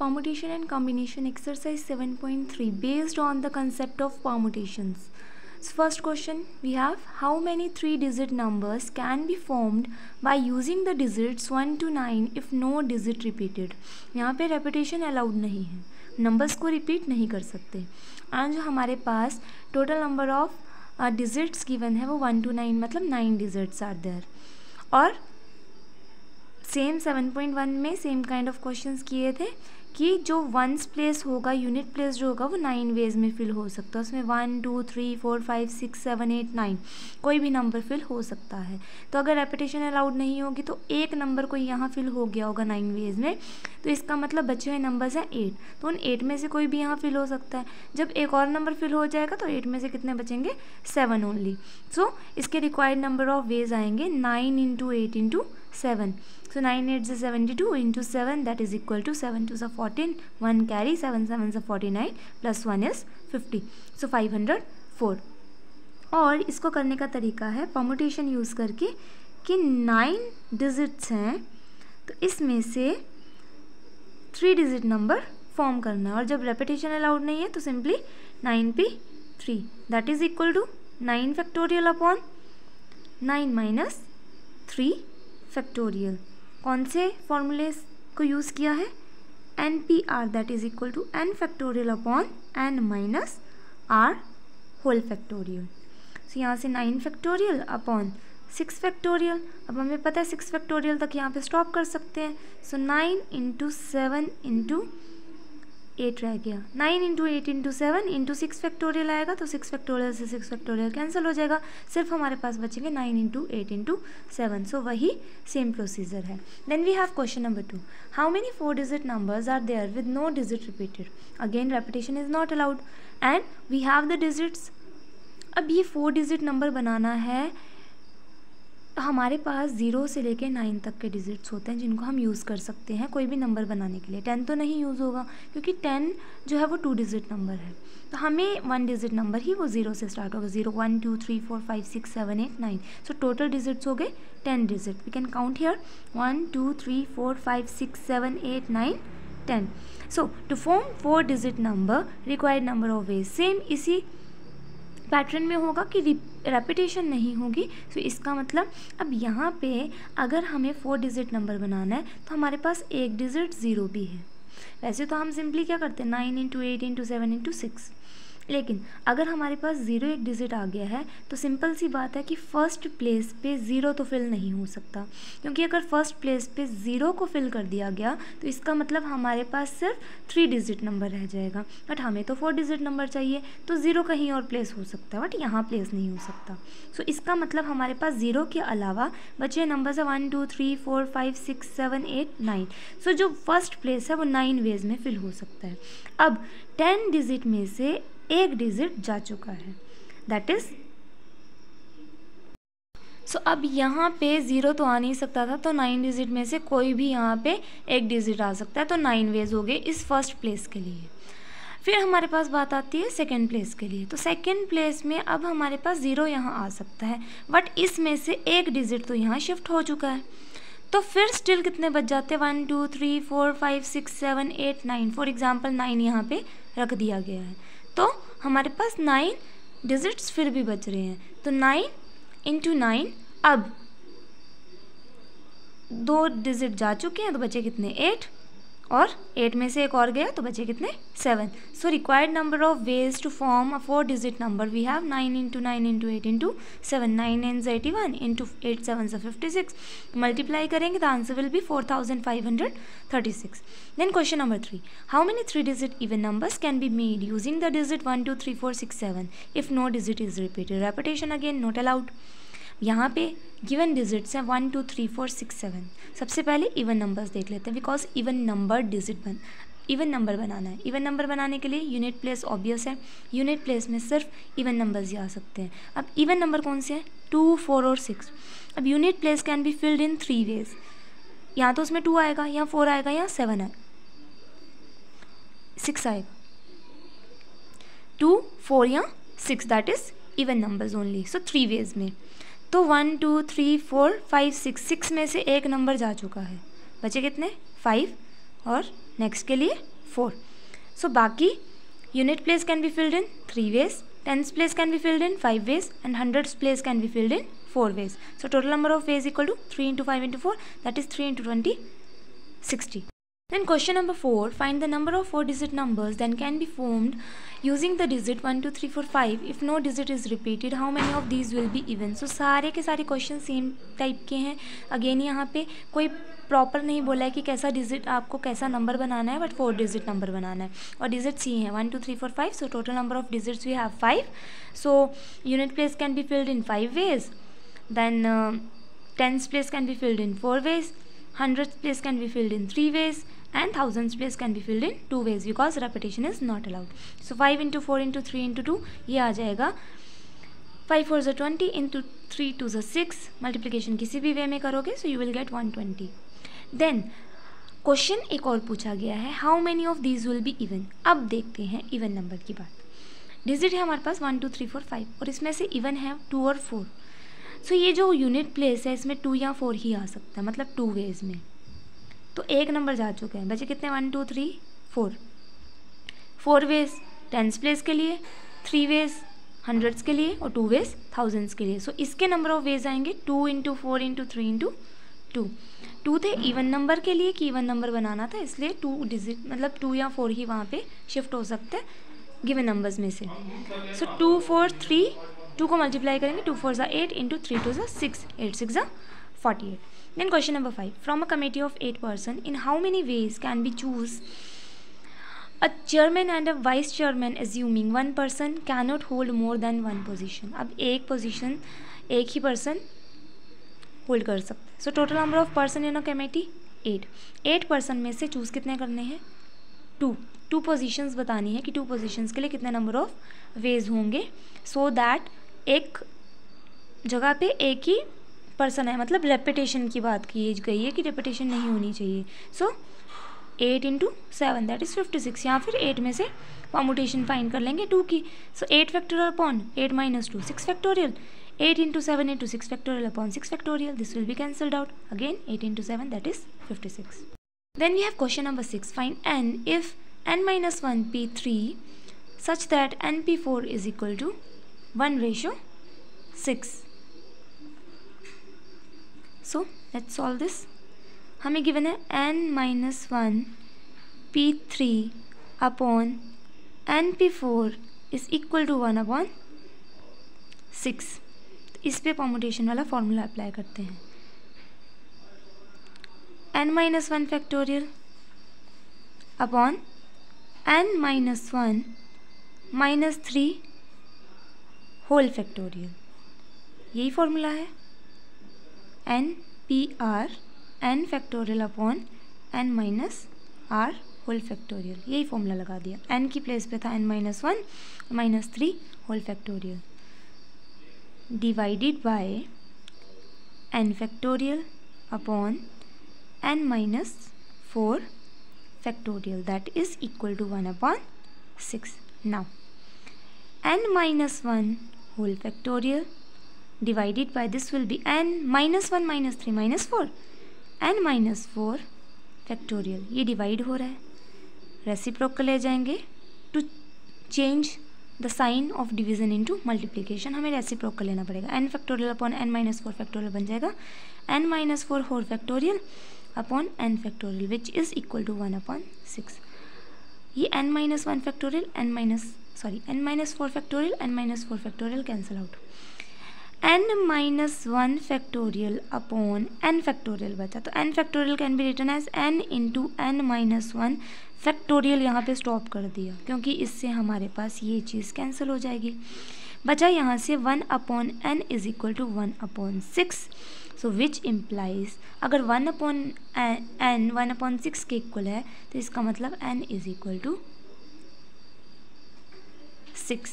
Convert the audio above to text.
permutation and combination exercise 7.3 based on the concept of permutations. So first question we have, how many 3-digit numbers can be formed by using the digits 1 to 9 if no digit repeated. यहाँ पे repetition allowed नहीं है, numbers को repeat नहीं कर सकते. And जो हमारे पास total number of digits given है वो 1 to 9 मतलब 9 डिजिट्स आर देयर. और सेम 7.1 में सेम काइंड ऑफ क्वेश्चंस किए थे कि जो वंस प्लेस होगा, यूनिट प्लेस जो होगा वो 9 वेज में फिल हो सकता है. उसमें 1 2 3 4 5 6 7 8 9 कोई भी नंबर फिल हो सकता है. तो अगर रेपिटेशन अलाउड नहीं होगी तो एक नंबर को यहाँ फिल हो गया होगा 9 वेज में, तो इसका मतलब बचे हुए नंबर्स हैं 8. तो उन 8 में से कोई भी यहाँ फिल हो सकता है. जब एक और नंबर फिल हो जाएगा तो 8 में से कितने बचेंगे, 7 ओनली. सो इसके रिक्वायर्ड नंबर ऑफ वेज आएंगे 9 × 8 × 7. So 9 8 is 72 into 7, that is equal to 7 2 is 14, 1 carry, 7 7 is 49 plus 1 is 50. So 504. और इसको करने का तरीका है परमुटेशन यूज़ करके कि 9 डिजिट्स हैं तो इसमें से 3 डिजिट नंबर फॉर्म करना है. और जब रेपिटेशन अलाउड नहीं है तो simply 9p3 that is equal to 9 factorial upon 9 minus 3 factorial. कौन से फॉर्मूले को यूज़ किया है, NPR that is equal to n factorial upon n minus r whole factorial. So यहाँ से 9 फैक्टोरियल अपॉन 6 फैक्टोरियल. अब हमें पता है 6 फैक्टोरियल तक यहाँ पे स्टॉप कर सकते हैं. सो 9 × 7 × 8 रह गया. 9 × 8 × 7 × 6 फैक्टोरियल आएगा तो 6 फैक्टोरियल से 6 फैक्टोरियल कैंसिल हो जाएगा. सिर्फ हमारे पास बचेंगे 9 × 8 × 7. सो वही सेम प्रोसीजर है. Then we have question number 2. How many 4 digit numbers are there with no digit repeated. Again repetition is not allowed and we have the digits. अब ये 4 डिजिट नंबर बनाना है, हमारे पास 0 से लेके 9 तक के डिजिट्स होते हैं जिनको हम यूज़ कर सकते हैं कोई भी नंबर बनाने के लिए. 10 तो नहीं यूज़ होगा क्योंकि 10 जो है वो 2 डिजिट नंबर है. तो हमें 1 डिजिट नंबर ही वो 0 से स्टार्ट होगा. 0 1 2 3 4 5 6 7 8 9. सो टोटल डिजिट्स हो गए 10 digit. We can count here 1 2 3 4 5 6 7 8 9 10. So to form 4 digit number required number of ways same इसी पैटर्न में होगा कि रेपिटेशन नहीं होगी. सो इसका मतलब अब यहाँ पे अगर हमें 4 डिजिट नंबर बनाना है तो हमारे पास एक डिजिट 0 भी है. वैसे तो हम सिंपली क्या करते हैं 9 × 8 × 7 × 6, लेकिन अगर हमारे पास 0 एक डिजिट आ गया है तो सिंपल सी बात है कि फर्स्ट प्लेस पे 0 तो फिल नहीं हो सकता. क्योंकि अगर फर्स्ट प्लेस पे 0 को फिल कर दिया गया तो इसका मतलब हमारे पास सिर्फ 3 डिजिट नंबर रह जाएगा. बट हमें तो 4 डिजिट नंबर चाहिए तो 0 कहीं और प्लेस हो सकता है बट यहाँ प्लेस नहीं हो सकता. सो इसका मतलब हमारे पास 0 के अलावा बचे नंबर है 1 2 3 4 5 6 7 8 9. सो जो फर्स्ट प्लेस है वो 9 वेज में फिल हो सकता है. अब 10 डिजिट में से एक डिजिट जा चुका है दैट इज. सो अब यहाँ पे 0 तो आ नहीं सकता था तो 9 डिजिट में से कोई भी यहाँ पे एक डिजिट आ सकता है. तो 9 वेज हो गए इस फर्स्ट प्लेस के लिए. फिर हमारे पास बात आती है सेकेंड प्लेस के लिए. तो सेकेंड प्लेस में अब हमारे पास 0 यहाँ आ सकता है बट इसमें से एक डिजिट तो यहाँ शिफ्ट हो चुका है. तो फिर स्टिल कितने बच जाते हैं 1 2 3 4 5 6 7 8 9. फॉर एग्जाम्पल 9 यहाँ पे रख दिया गया है तो हमारे पास 9 डिजिट्स फिर भी बच रहे हैं. तो 9 × 9 अब 2 डिजिट जा चुके हैं तो बचे कितने 8 और 8 में से एक और गया तो बचे कितने 7. So required number of ways to form a 4 digit number we have 9 × 9 × 8 × 7. 9 9 81 × 8 7 56. Multiply करेंगे तो answer will be 4536. Then question number 3. How many 3 digit even numbers can be made using the digit 1 2 3 4 6 7 if no digit is repeated. Repetition again not allowed. यहाँ पे given digits हैं 1 2 3 4 6 7. सबसे पहले even numbers देख लेते हैं बिकॉज इवन नंबर बनाना है. Even number बनाने के लिए यूनिट प्लेस ऑब्वियस है. यूनिट प्लेस में सिर्फ इवन नंबर्स ही आ सकते हैं. अब इवन नंबर कौन से हैं 2 4 और 6. अब unit place can be filled in 3 ways. यहाँ तो उसमें 2 आएगा, यहाँ 4 आएगा, यहाँ 7 आएगा, 6 आएगा. 2 4 या 6 that is even numbers only. So 3 ways में. तो 1 2 3 4 5 6 में से एक नंबर जा चुका है. बचे कितने 5 और नेक्स्ट के लिए 4. सो बाकी unit place can be filled in 3 ways, tens place can be filled in 5 ways and hundreds place can be filled in 4 ways. So total number of ways equal to 3 into 5 into 4, that is 3 into 20, 60. Then question number 4, find the number of 4-digit numbers that can be formed using the digit 1, 2, 3, 4, 5. If no digit is repeated, how many of these will be even? So सारे के सारे question same type के हैं. Again यहाँ पे कोई proper नहीं बोला है कि कैसा डिजिट आपको कैसा नंबर बनाना है, बट 4 डिजिट नंबर बनाना है. और डिजिट्स ही हैं 1, 2, 3, 4, 5. So total number of digits we have 5. So unit place can be filled in 5 ways. Then tens place can be filled in 4 ways, hundreds place can be filled in 3 ways, and thousands place can be filled in 2 ways because repetition is not allowed. So 5 into 4 into 3 into 2 ये आ जाएगा. 5 4 is 20 into 3 2 is 6. Multiplication किसी भी वे में करोगे so you will get 120. Then question एक और पूछा गया है, how many of these will be even. अब देखते हैं इवन नंबर की बात. डिजिट है हमारे पास 1 2 3 4 5 और इसमें से इवन है 2 और 4. सो ये जो यूनिट प्लेस है इसमें 2 या 4 ही आ सकता है, मतलब 2 ways में. तो एक नंबर जा चुके हैं, बचे कितने 1 2 3 4. 4 ways टेंस प्लेस के लिए, 3 ways हंड्रेड्स के लिए और 2 ways थाउजेंड्स के लिए. सो इसके नंबर ऑफ वेज आएंगे 2 इंटू 4 इंटू 3 इंटू 2. 2 थे इवन नंबर के लिए कि इवन नंबर बनाना था, इसलिए 2 डिजिट मतलब 2 या 4 ही वहाँ पे शिफ्ट हो सकते हैं गिवन नंबर्स में से. सो 2 4 3, 2 को मल्टीप्लाई करेंगे 2 4 8 into 3 2 6, 8 6 48. Then question number 5, from a committee of 8 person, in how many ways can we choose a chairman and a vice chairman, assuming one person cannot hold more than one position. अब एक position एक ही person hold कर सकते हैं. सो total number of person in a committee 8. 8 person में से choose कितने करने हैं 2 पोजीशंस बतानी है कि 2 पोजीशंस के लिए कितने नंबर ऑफ वेज होंगे, सो दैट एक जगह पे एक ही पर्सन है, मतलब रेपिटेशन की बात की गई है कि रेपिटेशन नहीं होनी चाहिए. सो 8 इंटू 7 दैट इज़ 56. या फिर 8 में से परमुटेशन फाइंड कर लेंगे 2 की. So 8 factorial upon 8 minus 2 6 factorial. 8 into 7 into 6 factorial upon 6 factorial. This will be cancelled out. Again 8 into 7 that is 56. Then we have question number 6, find n if n minus 1 p3 such that n p4 is equal to 1:6. So let's solve this. हमें given है n minus 1 p3 upon n p4 is equal to 1/6. इस पे permutation वाला formula apply करते हैं. n minus 1 factorial upon n minus 1 minus 3 whole factorial. यही formula है. n p r n factorial upon n minus r whole factorial. यही formula लगा दिया. n की प्लेस पे था n minus 1 minus 3 whole factorial divided by n factorial upon n minus 4 factorial, that is equal to 1/6. Now n minus 1 whole factorial divided by this will be n minus 1 minus 3 minus 4 n minus 4 factorial. ये divide हो रहा है, reciprocal ले जाएंगे to change the sign of division into multiplication. हमें reciprocal लेना पड़ेगा. n factorial upon n minus 4 factorial बन जाएगा n minus 4 whole factorial upon n factorial which is equal to 1/6. ये n minus 1 factorial n minus 4 factorial n minus 4 factorial cancel out. n minus 1 factorial upon n factorial बचा, तो n factorial can be written as n into n minus 1 factorial. यहाँ पे stop कर दिया क्योंकि इससे हमारे पास ये चीज़ कैंसिल हो जाएगी. बचा यहाँ से 1/n is equal to 1/6. So which implies अगर 1/n 1/6 के इक्वल है तो इसका मतलब n इज इक्वल टू 6.